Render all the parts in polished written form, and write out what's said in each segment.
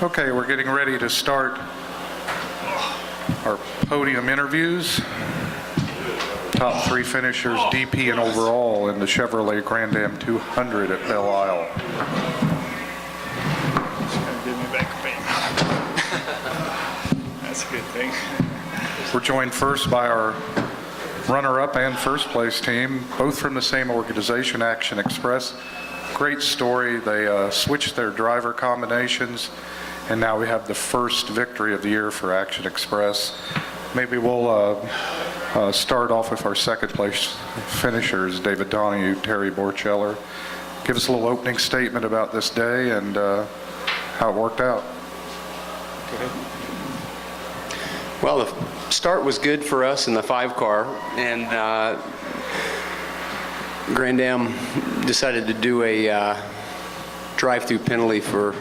Okay, we're getting ready to start our podium interviews. Top 3 finishers, DP and overall, in the Chevrolet Grand-Am 200 at Belle Isle. Give me back pain. That's a good thing. We're joined first by our runner-up and first place team, both from the same organization, Action Express. Great story. They switched their driver combinations, and now we have the first victory of the year for Action Express. Maybe we'll start off with our second place finishers, David Donahue, Terry Borcheller. Give us a little opening statement about this day and how it worked out. Well, the start was good for us in the 5 car, and Grand-Am decided to do a drive-through penalty for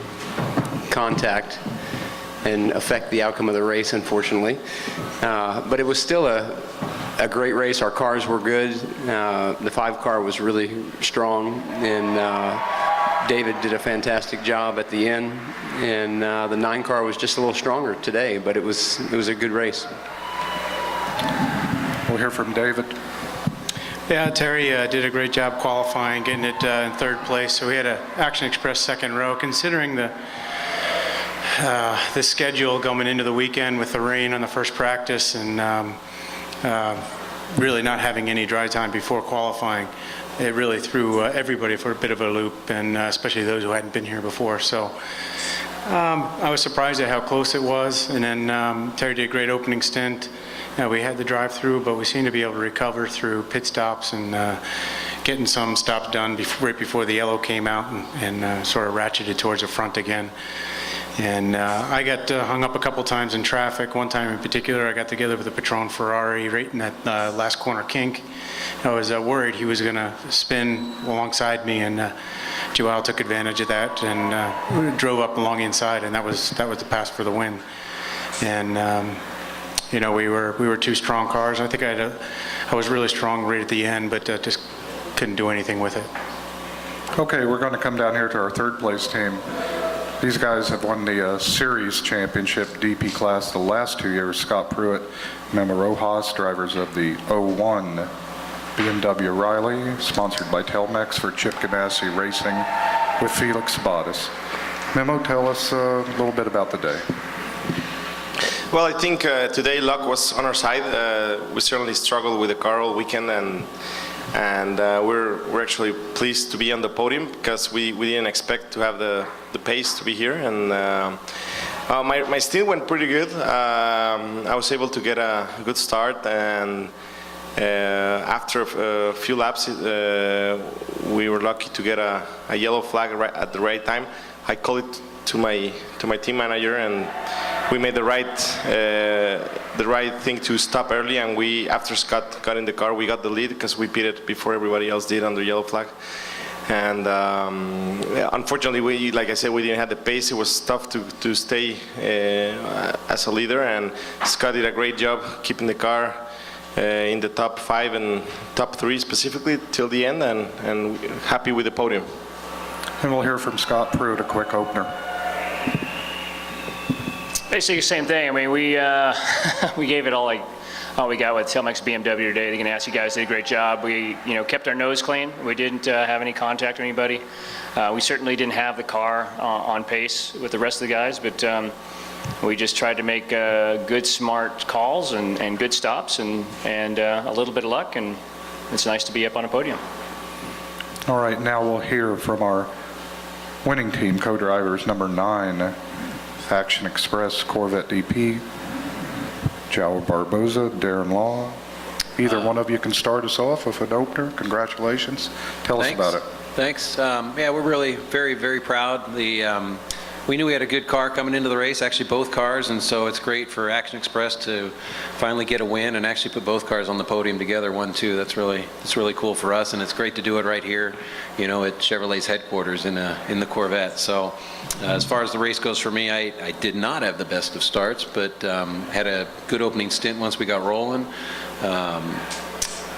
contact and affect the outcome of the race, unfortunately. But it was still a great race. Our cars were good. The 5 car was really strong, and David did a fantastic job at the end. And the 9 car was just a little stronger today, but it was a good race. We'll hear from David. Yeah, Terry did a great job qualifying, getting it in 3rd place. So we had an Action Express 2nd row. Considering the schedule going into the weekend with the rain on the first practice and really not having any dry time before qualifying, it really threw everybody for a bit of a loop, and especially those who hadn't been here before. So I was surprised at how close it was, and then Terry did a great opening stint. We had the drive-through, but we seemed to be able to recover through pit stops and getting some stops done right before the yellow came out, and sort of ratcheted towards the front again. And I got hung up a couple times in traffic. One time in particular, I got together with a Patron Ferrari right in that last corner kink. I was worried he was going to spin alongside me, and Joel took advantage of that and drove up along the inside, and that was the pass for the win. And you know, we were 2 strong cars. I think I was really strong right at the end, but just couldn't do anything with it. Okay, we're going to come down here to our 3rd place team. These guys have won the Series Championship DP class the last 2 years. Scott Pruitt, Memo Rojas, drivers of the 01 BMW Riley, sponsored by Telmex for Chip Ganassi Racing with Felix Sabates. Memo, tell us a little bit about the day. Well, I think today luck was on our side. We certainly struggled with the car all weekend, and we're actually pleased to be on the podium because we didn't expect to have the pace to be here. And my stint went pretty good. I was able to get a good start, and after a few laps, we were lucky to get a yellow flag at the right time. I called it to my team manager, and we made the right thing to stop early. And after Scott got in the car, we got the lead because we pitted before everybody else did under yellow flag. And unfortunately, like I said, we didn't have the pace. It was tough to stay as a leader, and Scott did a great job keeping the car in the top 5 and top 3 specifically till the end, and happy with the podium. And we'll hear from Scott Pruitt, a quick opener. Basically the same thing. I mean, we gave it all we got with Telmex BMW today. The Ganassi guys did a great job. We kept our nose clean. We didn't have any contact with anybody. We certainly didn't have the car on pace with the rest of the guys, but we just tried to make good, smart calls and good stops and a little bit of luck, and it's nice to be up on a podium. All right, now we'll hear from our winning team, co-drivers, number 9, Action Express Corvette DP, João Barbosa, Darren Law. Either one of you can start us off with an opener. Congratulations. Tell us about it. Thanks. Yeah, we're really very, very proud. We knew we had a good car coming into the race, actually both cars, and so it's great for Action Express to finally get a win and actually put both cars on the podium together, 1-2. That's really cool for us, and it's great to do it right here, you know, at Chevrolet's headquarters in the Corvette. So as far as the race goes for me, I did not have the best of starts, but had a good opening stint once we got rolling.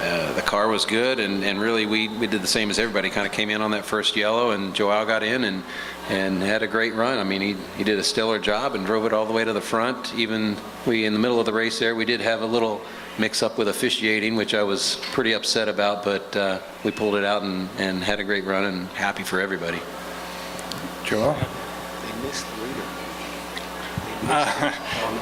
The car was good, and really we did the same as everybody. Kind of came in on that first yellow, and Joao got in and had a great run. I mean, he did a stellar job and drove it all the way to the front. Even in the middle of the race there, we did have a little mix-up with officiating, which I was pretty upset about, but we pulled it out and had a great run, and happy for everybody. Joel?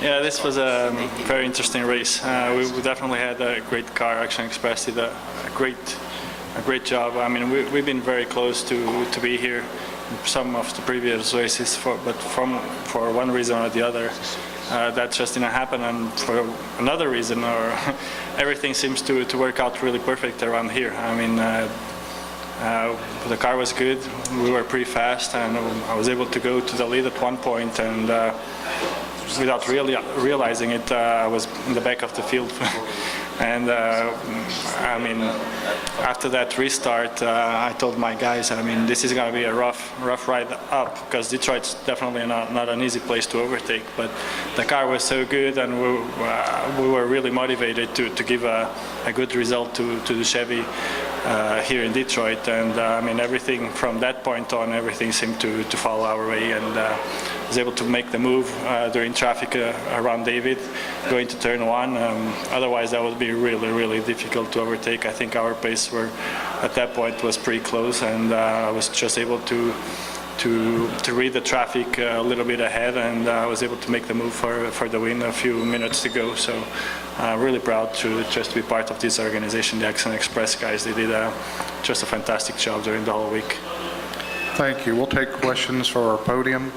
Yeah, this was a very interesting race. We definitely had a great car. Action Express did a great job. I mean, we've been very close to be here in some of the previous races, but for one reason or the other, that just didn't happen. And for another reason, or everything seems to work out really perfect around here. I mean, the car was good. We were pretty fast, and I was able to go to the lead at one point, and without really realizing it, I was in the back of the field. And I mean, after that restart, I told my guys, I mean, this is going to be a rough ride up, because Detroit's definitely not an easy place to overtake. But the car was so good, and we were really motivated to give a good result to the Chevy here in Detroit. And I mean, everything from that point on, everything seemed to fall our way, and was able to make the move during traffic around David, going to turn one. Otherwise, that would be really difficult to overtake. I think our pace at that point was pretty close, and I was just able to read the traffic a little bit ahead, and I was able to make the move for the win a few minutes to go. So really proud to just be part of this organization, the Action Express guys. They did just a fantastic job during the whole week. Thank you. We'll take questions for our podium.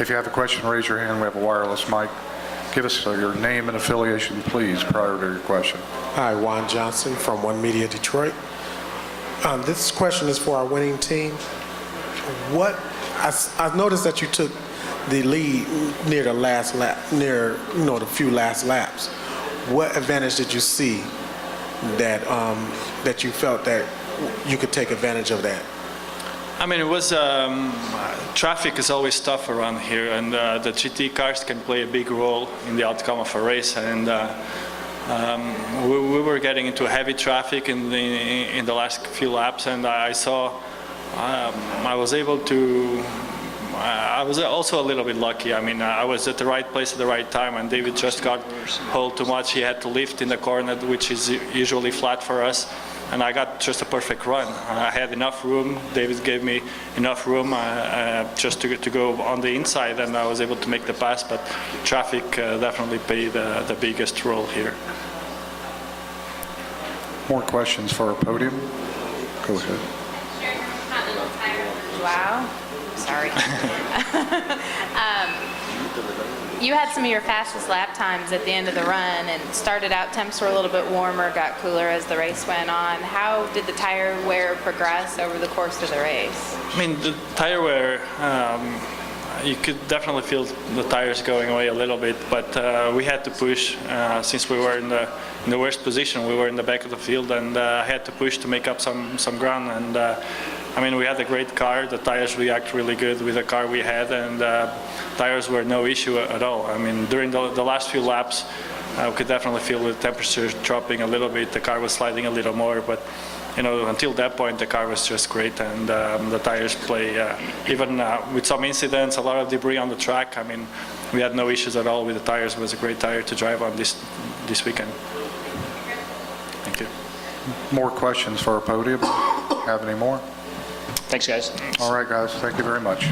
If you have a question, raise your hand. We have a wireless mic. Give us your name and affiliation, please, prior to your question. Hi, Juan Johnson from One Media Detroit. This question is for our winning team. I've noticed that you took the lead near the last lap, near the few last laps. What advantage did you see that you felt that you could take advantage of that? I mean, it was traffic is always tough around here, and the GT cars can play a big role in the outcome of a race. And we were getting into heavy traffic in the last few laps, and I saw I was able to. I was also a little bit lucky. I mean, I was at the right place at the right time, and David just got hauled too much. He had to lift in the corner, which is usually flat for us. And I got just a perfect run. I had enough room. David gave me enough room just to go on the inside, and I was able to make the pass. But traffic definitely played the biggest role here. More questions for our podium? Go ahead. Wow. Sorry. You had some of your fastest lap times at the end of the run, and started out, temps were a little bit warmer, got cooler as the race went on. How did the tire wear progress over the course of the race? I mean, the tire wear, you could definitely feel the tires going away a little bit, but we had to push since we were in the worst position. We were in the back of the field, and I had to push to make up some ground. And I mean, we had a great car. The tires react really good with the car we had, and tires were no issue at all. I mean, during the last few laps, we could definitely feel the temperature dropping a little bit. The car was sliding a little more, but until that point, the car was just great, and the tires play, even with some incidents, a lot of debris on the track. I mean, we had no issues at all with the tires. It was a great tire to drive on this weekend. Thank you. More questions for our podium? Have any more? Thanks, guys. All right, guys. Thank you very much.